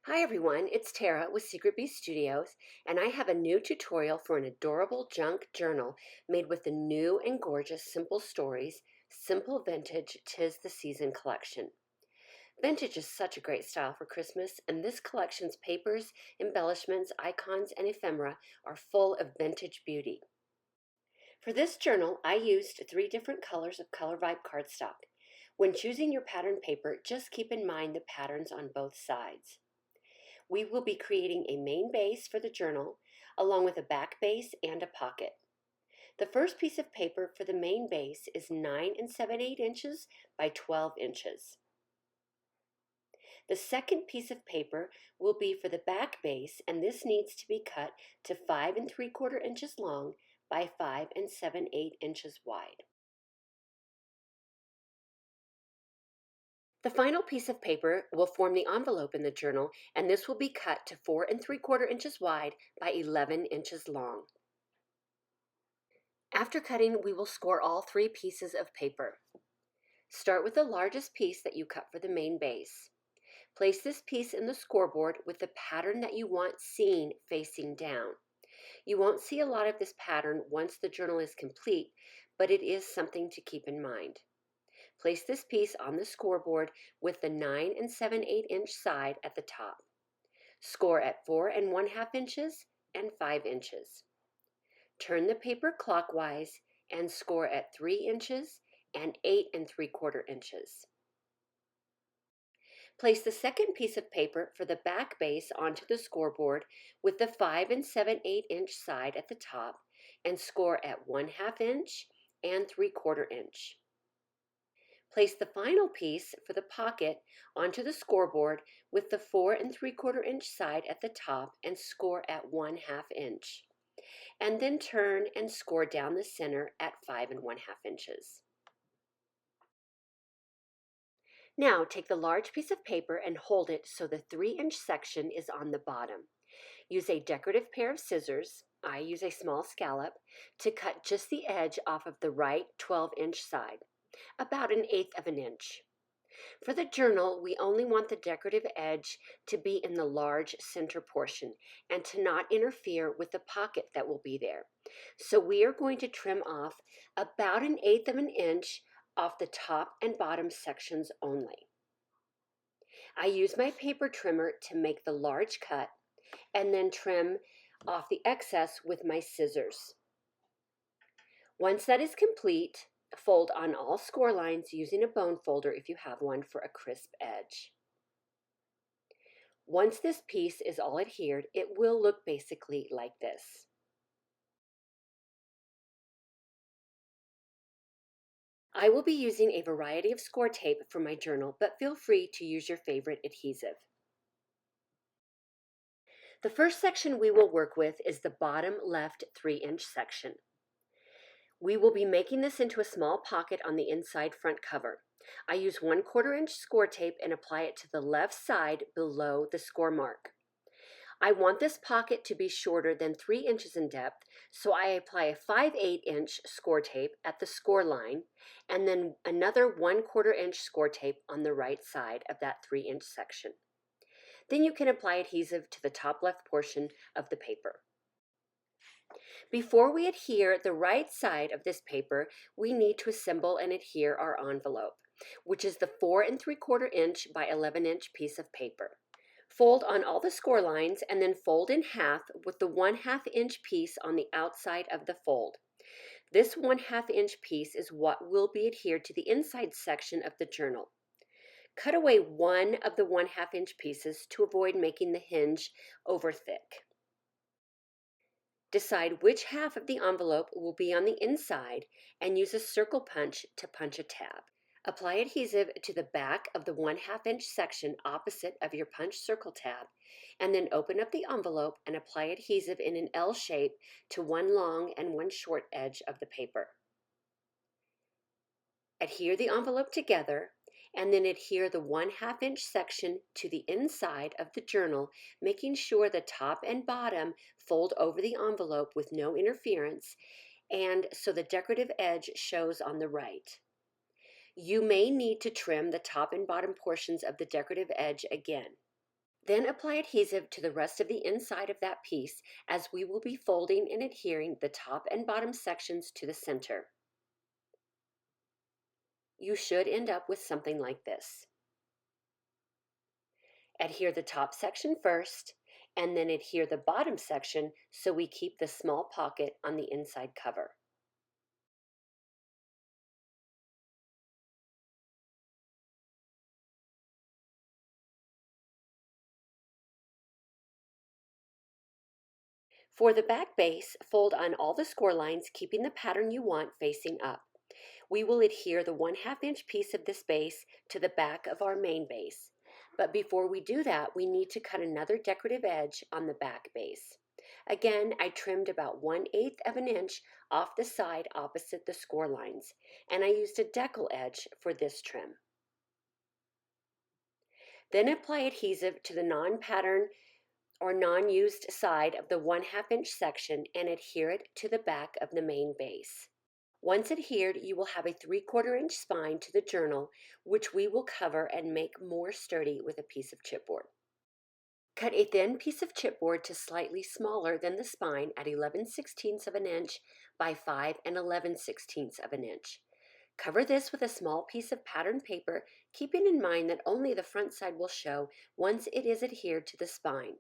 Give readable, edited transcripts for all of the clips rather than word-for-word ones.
Hi everyone, it's Tara with Secret Bee Studios, and I have a new tutorial for an adorable junk journal made with the new and gorgeous Simple Stories, Simple Vintage 'Tis the Season collection. Vintage is such a great style for Christmas, and this collection's papers, embellishments, icons, and ephemera are full of vintage beauty. For this journal, I used 3 different colors of Color Vibe cardstock. When choosing your pattern paper, just keep in mind the patterns on both sides. We will be creating a main base for the journal, along with a back base and a pocket. The first piece of paper for the main base is 9 7/8 inches by 12 inches. The second piece of paper will be for the back base, and this needs to be cut to 5 3/4 inches long by 5 7/8 inches wide. The final piece of paper will form the envelope in the journal, and this will be cut to 4 3/4 inches wide by 11 inches long. After cutting, we will score all 3 pieces of paper. Start with the largest piece that you cut for the main base. Place this piece in the scoreboard with the pattern that you want seen facing down. You won't see a lot of this pattern once the journal is complete, but it is something to keep in mind. Place this piece on the scoreboard with the 9 7/8 inch side at the top. Score at 4 1/2 inches and 5 inches. Turn the paper clockwise and score at 3 inches and 8 3/4 inches. Place the second piece of paper for the back base onto the scoreboard with the 5 7/8 inch side at the top and score at 1/2 inch and 3/4 inch. Place the final piece for the pocket onto the scoreboard with the 4 3/4 inch side at the top and score at 1/2 inch. And then turn and score down the center at 5 1/2 inches. Now take the large piece of paper and hold it so the 3-inch section is on the bottom. Use a decorative pair of scissors, I use a small scallop, to cut just the edge off of the right 12-inch side, about 1/8 of an inch. For the journal, we only want the decorative edge to be in the large center portion and to not interfere with the pocket that will be there. So we are going to trim off about 1/8 of an inch off the top and bottom sections only. I use my paper trimmer to make the large cut and then trim off the excess with my scissors. Once that is complete, fold on all score lines using a bone folder if you have one for a crisp edge. Once this piece is all adhered, it will look basically like this. I will be using a variety of score tape for my journal, but feel free to use your favorite adhesive. The first section we will work with is the bottom left 3-inch section. We will be making this into a small pocket on the inside front cover. I use 1/4 inch score tape and apply it to the left side below the score mark. I want this pocket to be shorter than 3 inches in depth, so I apply a 5/8 inch score tape at the score line and then another 1/4 inch score tape on the right side of that 3-inch section. Then you can apply adhesive to the top left portion of the paper. Before we adhere the right side of this paper, we need to assemble and adhere our envelope, which is the 4 3/4 inch by 11 inch piece of paper. Fold on all the score lines and then fold in half with the 1/2 inch piece on the outside of the fold. This 1/2 inch piece is what will be adhered to the inside section of the journal. Cut away one of the 1/2 inch pieces to avoid making the hinge over thick. Decide which half of the envelope will be on the inside and use a circle punch to punch a tab. Apply adhesive to the back of the 1/2 inch section opposite of your punch circle tab, and then open up the envelope and apply adhesive in an L shape to one long and one short edge of the paper. Adhere the envelope together and then adhere the 1/2 inch section to the inside of the journal, making sure the top and bottom fold over the envelope with no interference, and so the decorative edge shows on the right. You may need to trim the top and bottom portions of the decorative edge again. Then apply adhesive to the rest of the inside of that piece as we will be folding and adhering the top and bottom sections to the center. You should end up with something like this. Adhere the top section first, and then adhere the bottom section so we keep the small pocket on the inside cover. For the back base, fold on all the score lines, keeping the pattern you want facing up. We will adhere the 1/2 inch piece of this base to the back of our main base. But before we do that, we need to cut another decorative edge on the back base. Again, I trimmed about 1/8 of an inch off the side opposite the score lines, and I used a decal edge for this trim. Then apply adhesive to the non-pattern or non-used side of the 1/2 inch section and adhere it to the back of the main base. Once adhered, you will have a 3/4 inch spine to the journal, which we will cover and make more sturdy with a piece of chipboard. Cut a thin piece of chipboard to slightly smaller than the spine at 11/16 of an inch by 5 and 11/16 of an inch. Cover this with a small piece of patterned paper, keeping in mind that only the front side will show once it is adhered to the spine.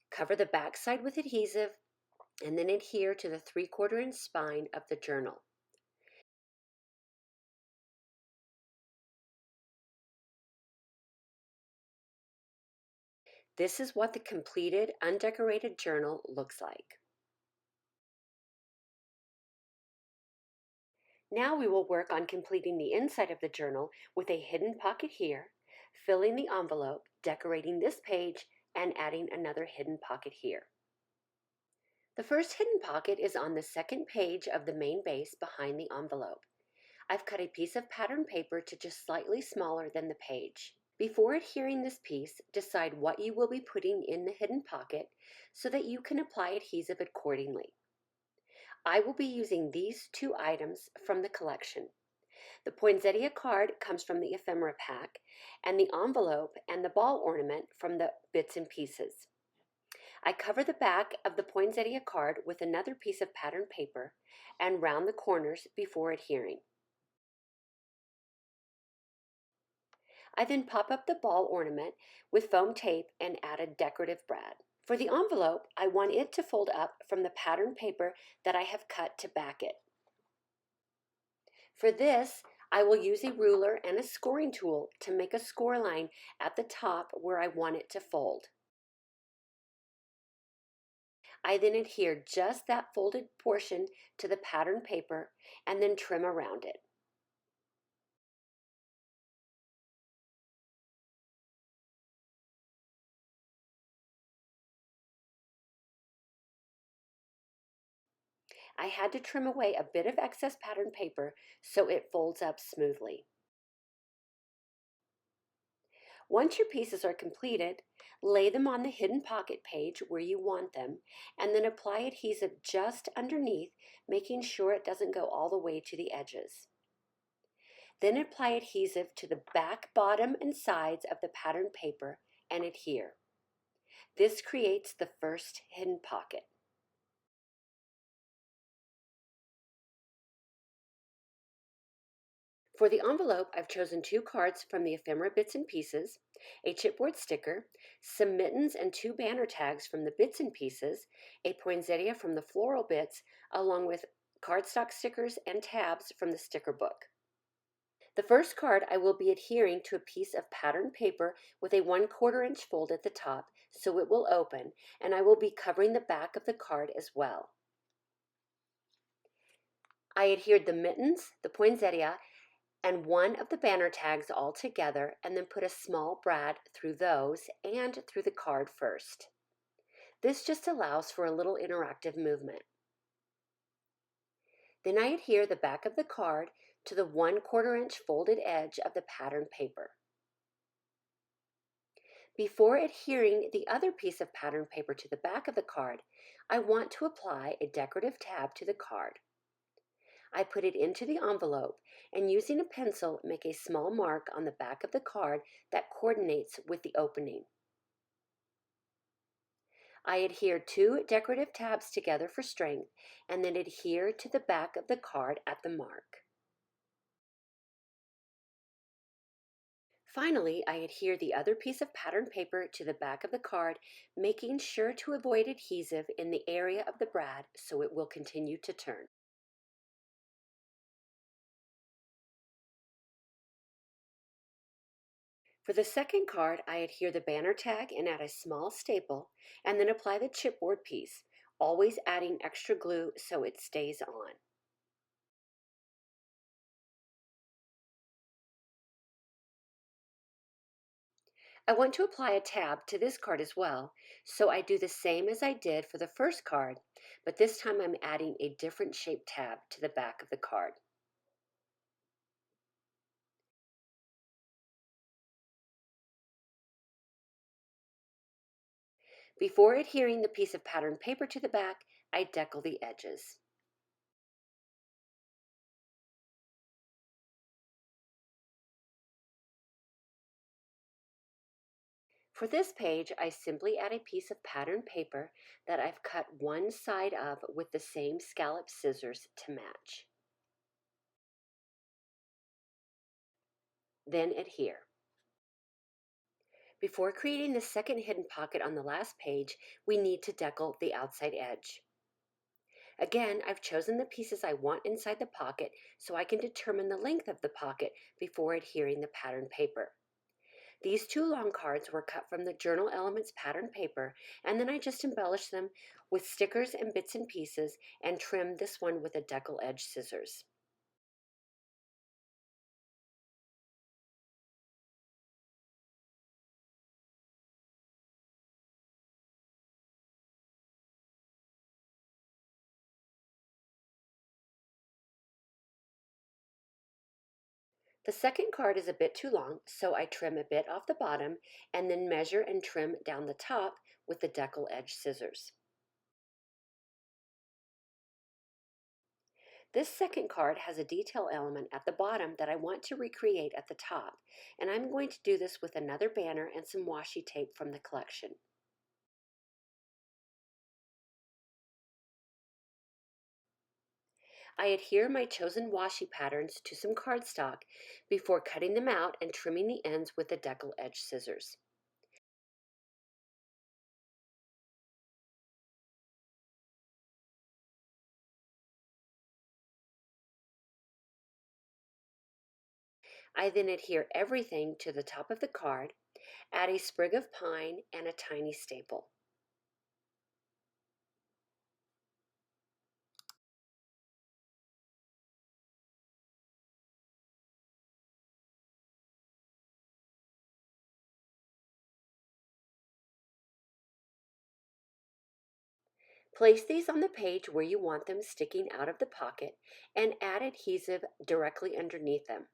Cover the back side with adhesive and then adhere to the 3/4 inch spine of the journal. This is what the completed undecorated journal looks like. Now we will work on completing the inside of the journal with a hidden pocket here, filling the envelope, decorating this page, and adding another hidden pocket here. The first hidden pocket is on the second page of the main base behind the envelope. I've cut a piece of pattern paper to just slightly smaller than the page. Before adhering this piece, decide what you will be putting in the hidden pocket so that you can apply adhesive accordingly. I will be using these 2 items from the collection. The poinsettia card comes from the ephemera pack, and the envelope and the ball ornament from the bits and pieces. I cover the back of the poinsettia card with another piece of patterned paper and round the corners before adhering. I then pop up the ball ornament with foam tape and add a decorative brad. For the envelope, I want it to fold up from the pattern paper that I have cut to back it. For this, I will use a ruler and a scoring tool to make a score line at the top where I want it to fold. I then adhere just that folded portion to the pattern paper and then trim around it. I had to trim away a bit of excess pattern paper so it folds up smoothly. Once your pieces are completed, lay them on the hidden pocket page where you want them, and then apply adhesive just underneath, making sure it doesn't go all the way to the edges. Then apply adhesive to the back, bottom, and sides of the pattern paper and adhere. This creates the first hidden pocket. For the envelope, I've chosen 2 cards from the ephemera bits and pieces, a chipboard sticker, some mittens and 2 banner tags from the bits and pieces, a poinsettia from the floral bits, along with cardstock stickers and tabs from the sticker book. The first card I will be adhering to a piece of patterned paper with a 1/4 inch fold at the top so it will open, and I will be covering the back of the card as well. I adhered the mittens, the poinsettia, and one of the banner tags all together and then put a small brad through those and through the card first. This just allows for a little interactive movement. Then I adhere the back of the card to the 1/4 inch folded edge of the pattern paper. Before adhering the other piece of pattern paper to the back of the card, I want to apply a decorative tab to the card. I put it into the envelope and using a pencil make a small mark on the back of the card that coordinates with the opening. I adhere two decorative tabs together for strength and then adhere to the back of the card at the mark. Finally, I adhere the other piece of pattern paper to the back of the card, making sure to avoid adhesive in the area of the brad so it will continue to turn. For the second card, I adhere the banner tag and add a small staple, and then apply the chipboard piece, always adding extra glue so it stays on. I want to apply a tab to this card as well, so I do the same as I did for the first card, but this time I'm adding a different shaped tab to the back of the card. Before adhering the piece of patterned paper to the back, I decal the edges. For this page, I simply add a piece of patterned paper that I've cut one side of with the same scallop scissors to match. Then adhere. Before creating the second hidden pocket on the last page, we need to decal the outside edge. Again, I've chosen the pieces I want inside the pocket so I can determine the length of the pocket before adhering the patterned paper. These two long cards were cut from the Journal Elements pattern paper, and then I just embellished them with stickers and bits and pieces and trimmed this one with a decal edge scissors. The second card is a bit too long, so I trim a bit off the bottom and then measure and trim down the top with the decal edge scissors. This second card has a detail element at the bottom that I want to recreate at the top, and I'm going to do this with another banner and some washi tape from the collection. I adhere my chosen washi patterns to some cardstock before cutting them out and trimming the ends with the decal edge scissors. I then adhere everything to the top of the card, add a sprig of pine and a tiny staple. Place these on the page where you want them sticking out of the pocket and add adhesive directly underneath them.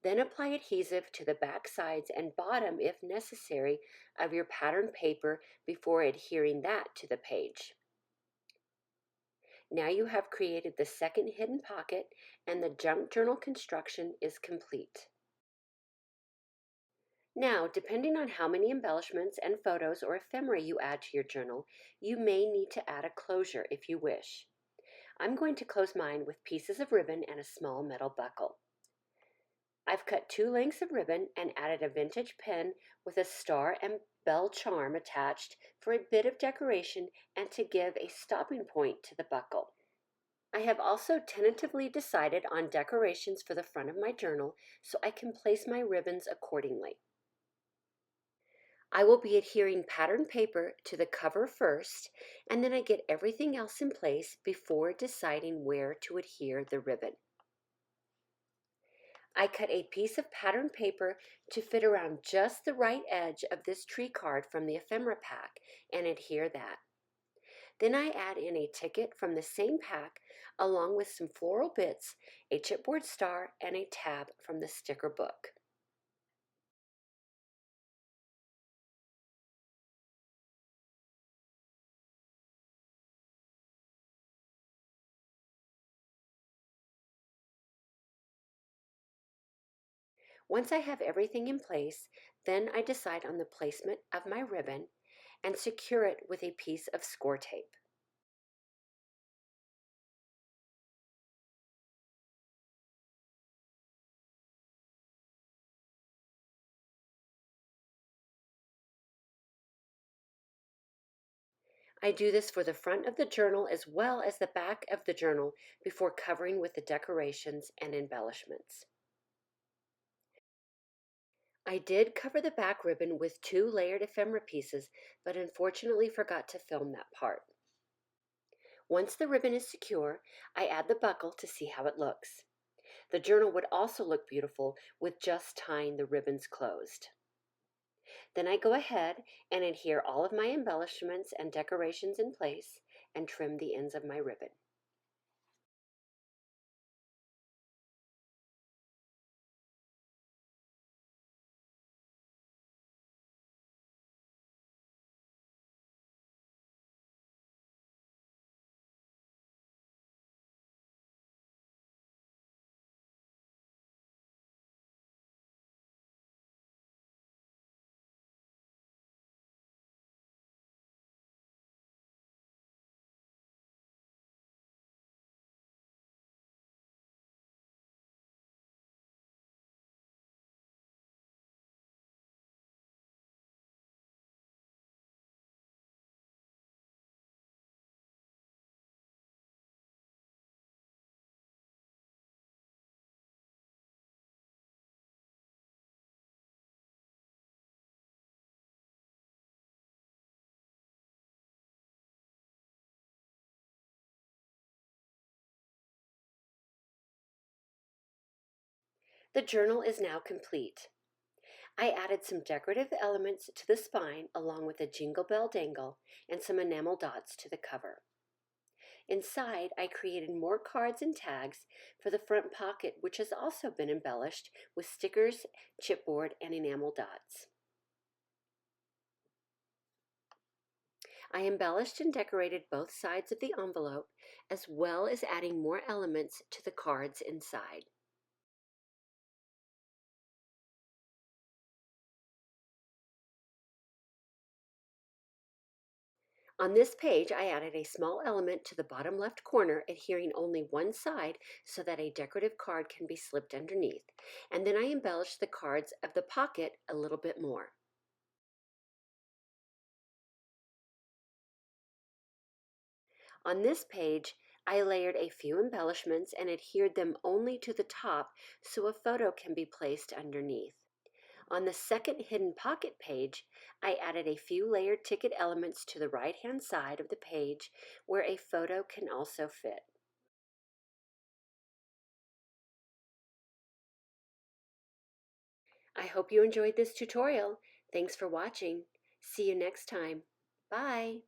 Then apply adhesive to the back sides and bottom, if necessary, of your pattern paper before adhering that to the page. Now you have created the second hidden pocket and the junk journal construction is complete. Now, depending on how many embellishments and photos or ephemera you add to your journal, you may need to add a closure if you wish. I'm going to close mine with pieces of ribbon and a small metal buckle. I've cut two lengths of ribbon and added a vintage pin with a star and bell charm attached for a bit of decoration and to give a stopping point to the buckle. I have also tentatively decided on decorations for the front of my journal so I can place my ribbons accordingly. I will be adhering pattern paper to the cover first, and then I get everything else in place before deciding where to adhere the ribbon. I cut a piece of pattern paper to fit around just the right edge of this tree card from the ephemera pack and adhere that. Then I add in a ticket from the same pack along with some floral bits, a chipboard star, and a tab from the sticker book. Once I have everything in place, then I decide on the placement of my ribbon and secure it with a piece of score tape. I do this for the front of the journal as well as the back of the journal before covering with the decorations and embellishments. I did cover the back ribbon with 2 layered ephemera pieces, but unfortunately forgot to film that part. Once the ribbon is secure, I add the buckle to see how it looks. The journal would also look beautiful with just tying the ribbons closed. Then I go ahead and adhere all of my embellishments and decorations in place and trim the ends of my ribbon. The journal is now complete. I added some decorative elements to the spine along with a jingle bell dangle and some enamel dots to the cover. Inside, I created more cards and tags for the front pocket, which has also been embellished with stickers, chipboard, and enamel dots. I embellished and decorated both sides of the envelope, as well as adding more elements to the cards inside. On this page, I added a small element to the bottom left corner, adhering only one side so that a decorative card can be slipped underneath. And then I embellished the cards of the pocket a little bit more. On this page, I layered a few embellishments and adhered them only to the top so a photo can be placed underneath. On the second hidden pocket page, I added a few layered ticket elements to the right-hand side of the page where a photo can also fit. I hope you enjoyed this tutorial. Thanks for watching. See you next time. Bye.